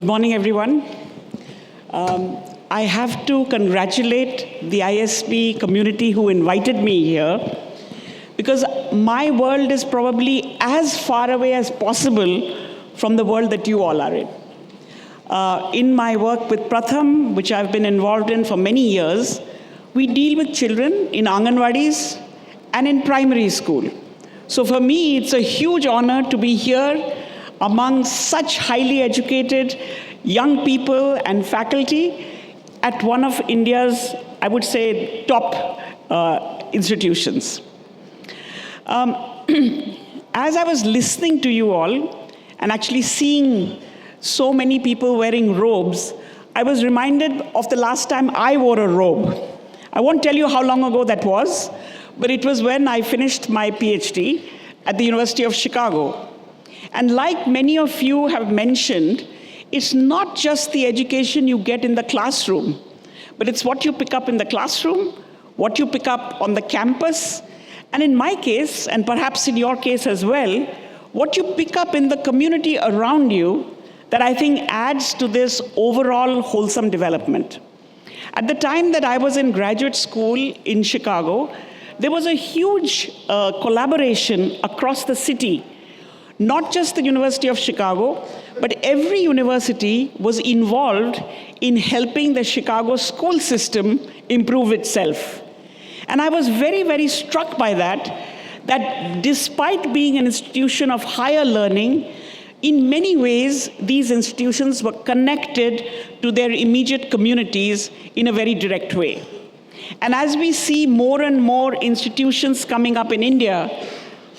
Good morning, everyone. I have to congratulate the ISB community who invited me here, because my world is probably as far away as possible from the world that you all are in. In my work with Pratham, which I've been involved in for many years, we deal with children in Anganwadis and in primary school. So for me, it's a huge honor to be here among such highly educated young people and faculty at one of India's, I would say, top institutions. As I was listening to you all and actually seeing so many people wearing robes, I was reminded of the last time I wore a robe. I won't tell you how long ago that was, but it was when I finished my PhD at the University of Chicago. And like many of you have mentioned, it's not just the education you get in the classroom, but it's what you pick up in the classroom, what you pick up on the campus, and in my case, and perhaps in your case as well, what you pick up in the community around you that I think adds to this overall wholesome development. At the time that I was in graduate school in Chicago, there was a huge collaboration across the city. Not just the University of Chicago, but every university was involved in helping the Chicago school system improve itself. And I was very, very struck by that despite being an institution of higher learning, in many ways, these institutions were connected to their immediate communities in a very direct way. And as we see more and more institutions coming up in India,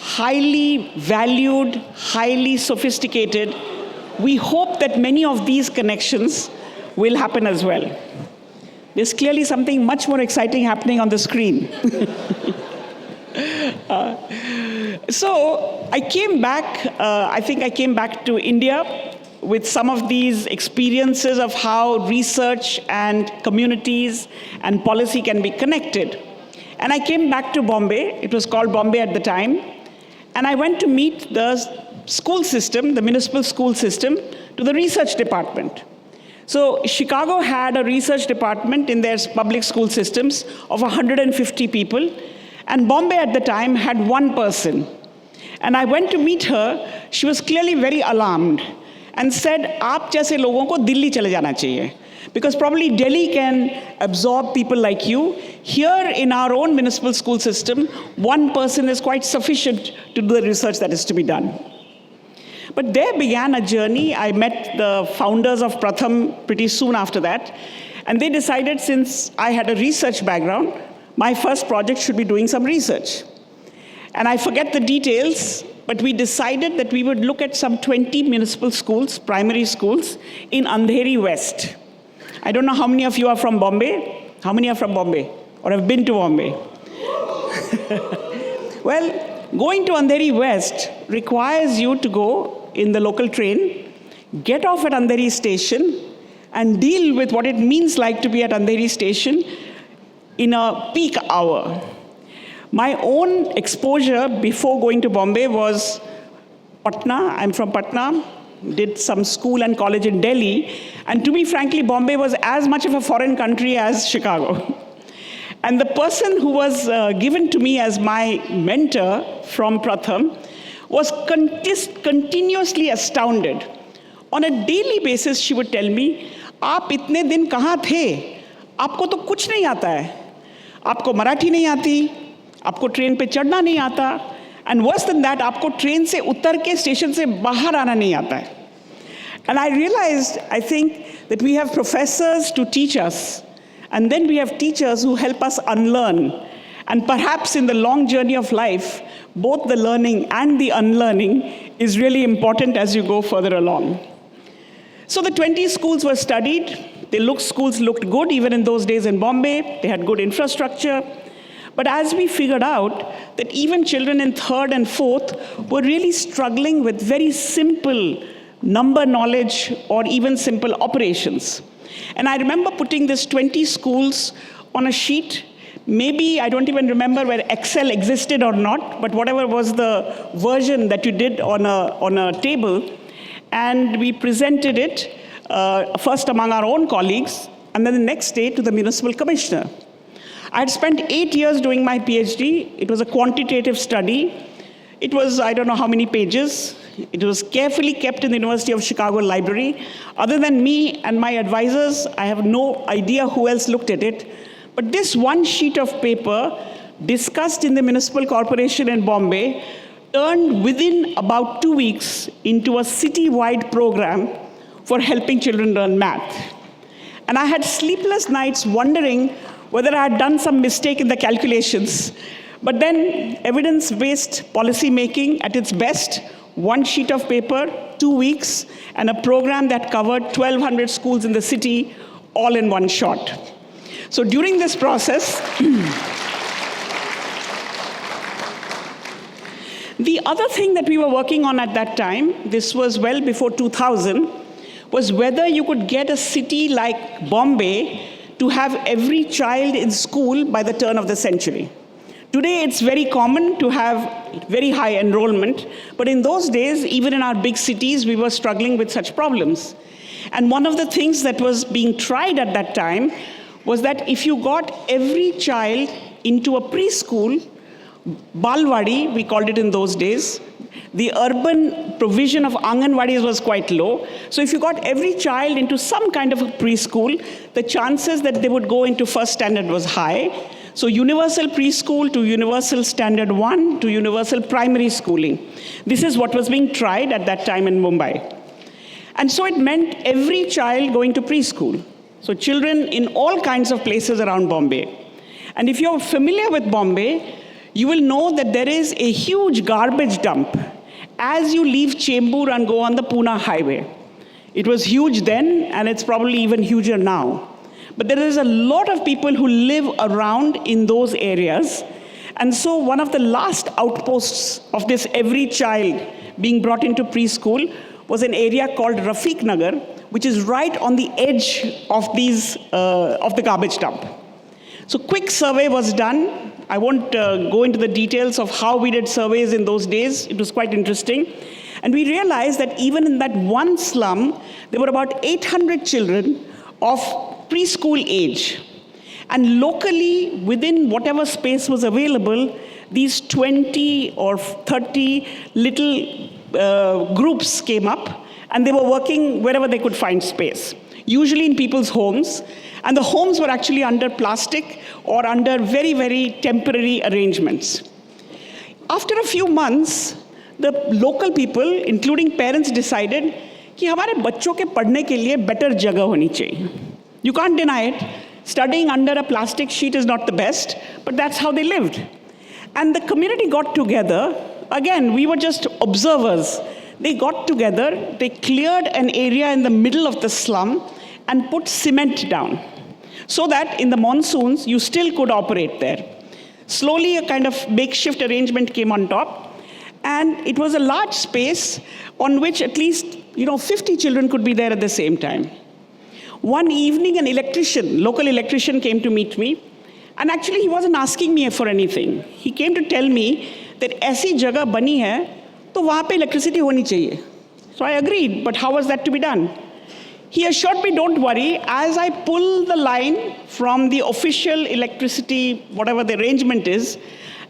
highly valued, highly sophisticated, we hope that many of these connections will happen as well. There's clearly something much more exciting happening on the screen. So I came back, I think I came back to India with some of these experiences of how research and communities and policy can be connected. And I came back to Bombay. It was called Bombay at the time. And I went to meet the school system, the municipal school system, to the research department. So Chicago had a research department in their public school systems of 150 people, and Bombay at the time had one person. And I went to meet her. She was clearly very alarmed and said, "Aap jaise logon ko Delhi chale jana chahiye. Because probably Delhi can absorb people like you. Here in our own municipal school system, one person is quite sufficient to do the research that is to be done." But there began a journey. I met the founders of Pratham pretty soon after that. And they decided, since I had a research background, my first project should be doing some research. And I forget the details, but we decided that we would look at some 20 municipal schools, primary schools, in Andheri West. I don't know how many of you are from Bombay. How many are from Bombay or have been to Bombay? Well, going to Andheri West requires you to go in the local train, get off at Andheri station, and deal with what it means like to be at Andheri station in a peak hour. My own exposure before going to Bombay was Patna. I'm from Patna. Did some school and college in Delhi. And to me, frankly, Bombay was as much of a foreign country as Chicago. And the person who was given to me as my mentor from Pratham was continuously astounded. On a daily basis, she would tell me, "Aap itne din kahan the? Aapko to kuch nahi aata hai. Aapko Marathi nahi aati. Aapko train pe chadna nahi aata. And worse than that, आपको train से उतर के station से बाहर आना नहीं आता है." And I realized, I think, that we have professors to teach us, and then we have teachers who help us unlearn. And perhaps in the long journey of life, both the learning and the unlearning is really important as you go further along. So the 20 schools were studied. Schools looked good even in those days in Bombay. They had good infrastructure. But as we figured out that even children in third and fourth were really struggling with very simple number knowledge or even simple operations. And I remember putting this 20 schools on a sheet. Maybe, I don't even remember whether Excel existed or not, but whatever was the version that you did on a table. And we presented it first among our own colleagues, and then the next day to the municipal commissioner. I had spent 8 years doing my PhD. It was a quantitative study. It was, I don't know how many pages. It was carefully kept in the University of Chicago library. Other than me and my advisors, I have no idea who else looked at it. But this one sheet of paper, discussed in the municipal corporation in Bombay, turned within about 2 weeks into a city-wide program for helping children learn math. And I had sleepless nights wondering whether I had done some mistake in the calculations. But then evidence-based policy making at its best, one sheet of paper, 2 weeks, and a program that covered 1,200 schools in the city, all in one shot. So during this process, the other thing that we were working on at that time, this was well before 2000, was whether you could get a city like Bombay to have every child in school by the turn of the century. Today, it's very common to have very high enrollment, but in those days, even in our big cities, we were struggling with such problems. And one of the things that was being tried at that time was that if you got every child into a preschool, Balwadi, we called it in those days, the urban provision of Anganwadis was quite low. So if you got every child into some kind of a preschool, the chances that they would go into first standard was high. So universal preschool to universal standard 1 to universal primary schooling. This is what was being tried at that time in Mumbai. And so it meant every child going to preschool. So children in all kinds of places around Bombay. And if you're familiar with Bombay, you will know that there is a huge garbage dump as you leave Chembur and go on the Pune highway. It was huge then, and it's probably even huger now. But there is a lot of people who live around in those areas. And so one of the last outposts of this every child being brought into preschool was an area called Rafiq Nagar, which is right on the edge of the garbage dump. So quick survey was done. I won't go into the details of how we did surveys in those days. It was quite interesting. And we realized that even in that one slum, there were about 800 children of preschool age. And locally, within whatever space was available, these 20 or 30 little groups came up, and they were working wherever they could find space, usually in people's homes. And the homes were actually under plastic or under very, very temporary arrangements. After a few months, the local people, including parents, decided कि हमारे बच्चों के पढ़ने के लिए better जगह होनी चाहिए. You can't deny it. Studying under a plastic sheet is not the best, but that's how they lived. And the community got together. Again, we were just observers. They got together, they cleared an area in the middle of the slum and put cement down so that in the monsoons, you still could operate there. Slowly, a kind of makeshift arrangement came on top, and it was a large space on which at least 50 children could be there at the same time. One evening, an electrician, local electrician, came to meet me, and actually he wasn't asking me for anything. He came to tell me that ऐसी जगह बनी है, तो वहाँ पे electricity होनी चाहिए. So I agreed, but how was that to be done? He assured me, don't worry, as I pull the line from the official electricity, whatever the arrangement is,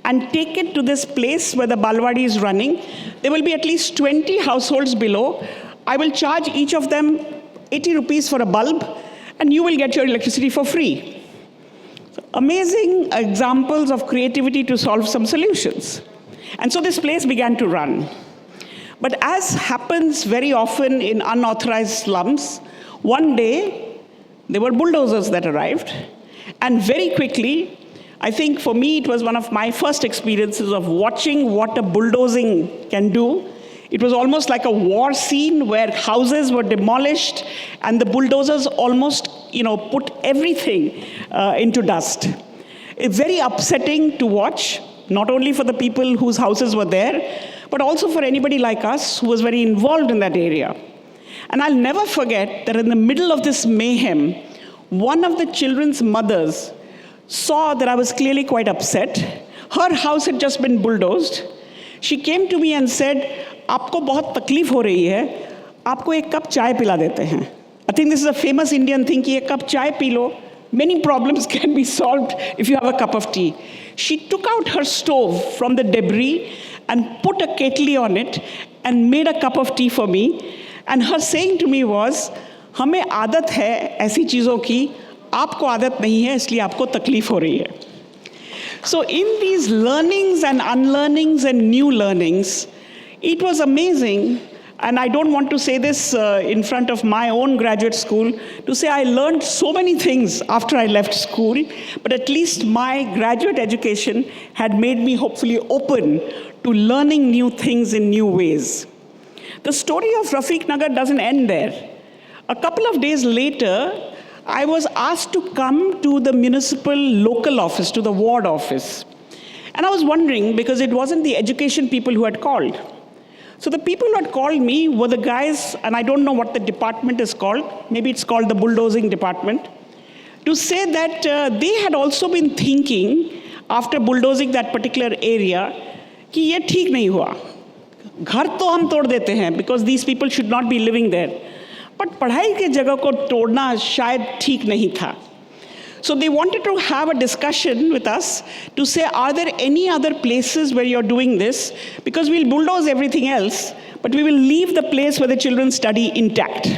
and take it to this place where the Balwadi is running, there will be at least 20 households below. I will charge each of them 80 rupees for a bulb, and you will get your electricity for free. So, amazing examples of creativity to solve some solutions. And so this place began to run. But as happens very often in unauthorized slums, one day there were bulldozers that arrived, and very quickly, I think for me it was one of my first experiences of watching what a bulldozing can do. It was almost like a war scene where houses were demolished and the bulldozers almost put everything into dust. It's very upsetting to watch, not only for the people whose houses were there, but also for anybody like us who was very involved in that area. And I'll never forget that in the middle of this mayhem, one of the children's mothers saw that I was clearly quite upset. Her house had just been bulldozed. She came to me and said, आपको बहुत तकलीफ हो रही है, आपको एक cup चाय पिला देते हैं. I think this is a famous Indian thing, ki ek cup chai pee lo. Many problems can be solved if you have a cup of tea. She took out her stove from the debris and put a kettle on it and made a cup of tea for me. And her saying to me was, हमें आदत है ऐसी चीज़ों की, आपको आदत नहीं है, इसलिए आपको तकलीफ हो रही है. So in these learnings and unlearnings and new learnings, it was amazing. And I don't want to say this in front of my own graduate school, to say I learned so many things after I left school, but at least my graduate education had made me hopefully open to learning new things in new ways. The story of Rafiq Nagar doesn't end there. A couple of days later, I was asked to come to the municipal local office, to the ward office. And I was wondering, because it wasn't the education people who had called. So the people who had called me were the guys, and I don't know what the department is called, maybe it's called the bulldozing department, to say that they had also been thinking, after bulldozing that particular area, कि ये ठीक नहीं हुआ. घर तो हम तोड़ देते हैं, because these people should not be living there. But पढ़ाई के जगह को तोड़ना शायद ठीक नहीं था. So they wanted to have a discussion with us to say, are there any other places where you're doing this? Because we'll bulldoze everything else, but we will leave the place where the children study intact.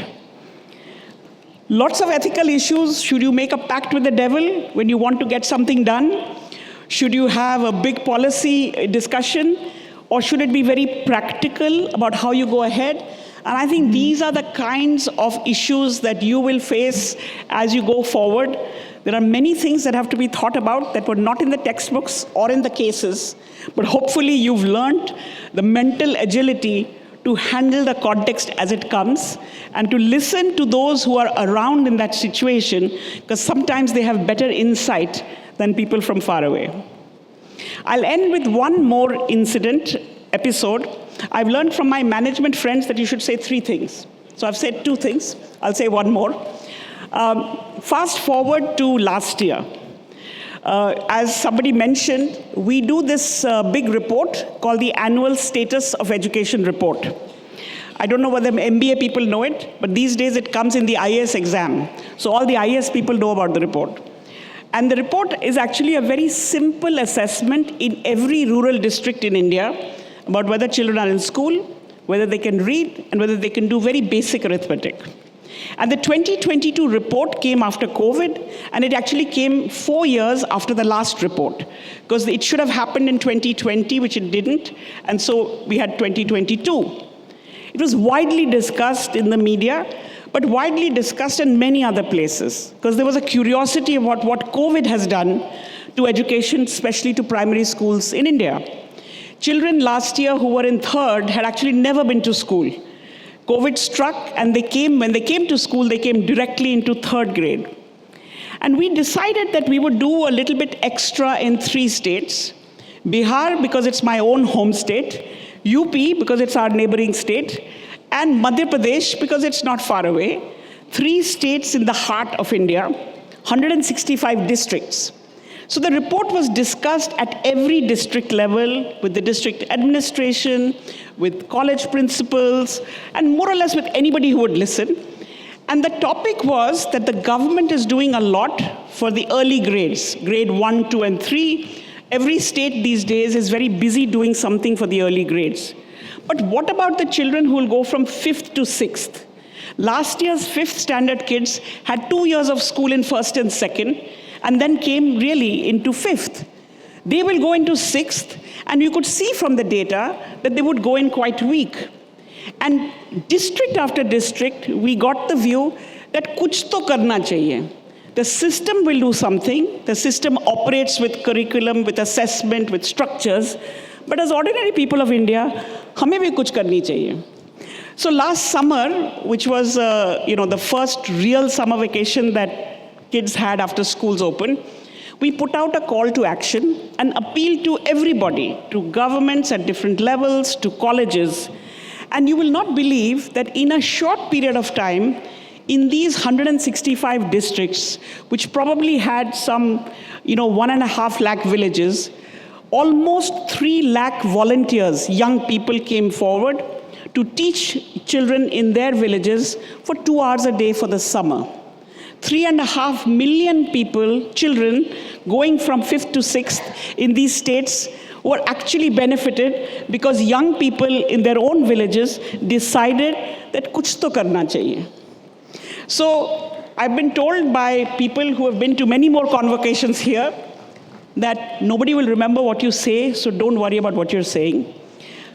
Lots of ethical issues. Should you make a pact with the devil when you want to get something done? Should you have a big policy discussion? Or should it be very practical about how you go ahead? And I think these are the kinds of issues that you will face as you go forward. There are many things that have to be thought about that were not in the textbooks or in the cases, but hopefully you've learned the mental agility to handle the context as it comes and to listen to those who are around in that situation, because sometimes they have better insight than people from far away. I'll end with one more episode. I've learned from my management friends that you should say 3 things. So I've said 2 things. I'll say one more. Fast forward to last year. As somebody mentioned, we do this big report called the Annual Status of Education Report. I don't know whether MBA people know it, but these days it comes in the IAS exam. So all the IAS people know about the report. And the report is actually a very simple assessment in every rural district in India about whether children are in school, whether they can read, and whether they can do very basic arithmetic. And the 2022 report came after COVID, and it actually came 4 years after the last report, because it should have happened in 2020, which it didn't, and so we had 2022. It was widely discussed in the media, but widely discussed in many other places, because there was a curiosity about what COVID has done to education, especially to primary schools in India. Children last year who were in 3rd had actually never been to school. COVID struck, and when they came to school, they came directly into 3rd grade. And we decided that we would do a little bit extra in 3 states. Bihar, because it's my own home state, UP, because it's our neighboring state, and Madhya Pradesh, because it's not far away. 3 states in the heart of India, 165 districts. So the report was discussed at every district level, with the district administration, with college principals, and more or less with anybody who would listen. And the topic was that the government is doing a lot for the early grades, grade 1, 2, and 3. Every state these days is very busy doing something for the early grades. But what about the children who will go from 5th to 6th? Last year's 5th standard kids had 2 years of school in 1st and 2nd, and then came really into 5th. They will go into 6th, and you could see from the data that they would go in quite weak. And district after district, we got the view that kuch to karna chahiye. The system will do something. The system operates with curriculum, with assessment, with structures. But as ordinary people of India, hame bhi kuch karni chahiye. So last summer, which was the first real summer vacation that kids had after schools opened, we put out a call to action and appeal to everybody, to governments at different levels, to colleges. And you will not believe that in a short period of time, in these 165 districts, which probably had some 1.5 lakh villages, almost 3 lakh volunteers, young people, came forward to teach children in their villages for 2 hours a day for the summer. 3.5 million people, children, going from 5th to 6th in these states were actually benefited because young people in their own villages decided that kuch to karna chahiye. So I've been told by people who have been to many more convocations here that nobody will remember what you say, so don't worry about what you're saying.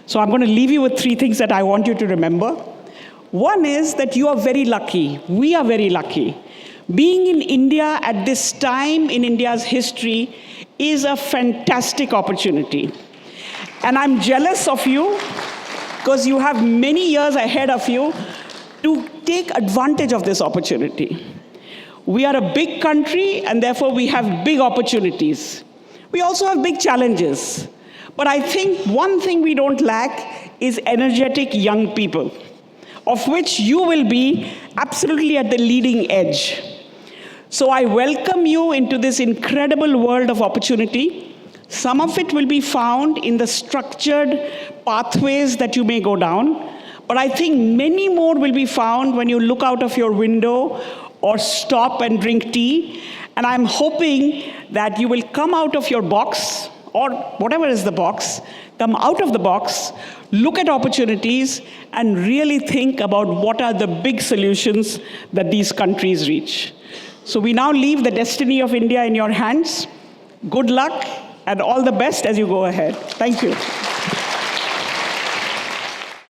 So I'm going to leave you with 3 things that I want you to remember. One is that you are very lucky. We are very lucky. Being in India at this time in India's history is a fantastic opportunity. And I'm jealous of you because you have many years ahead of you to take advantage of this opportunity. We are a big country and therefore we have big opportunities. We also have big challenges. But I think one thing we don't lack is energetic young people, of which you will be absolutely at the leading edge. So I welcome you into this incredible world of opportunity. Some of it will be found in the structured pathways that you may go down, but I think many more will be found when you look out of your window or stop and drink tea. And I'm hoping that you will come out of your box, or whatever is the box, come out of the box, look at opportunities, and really think about what are the big solutions that these countries reach. So we now leave the destiny of India in your hands. Good luck and all the best as you go ahead. Thank you.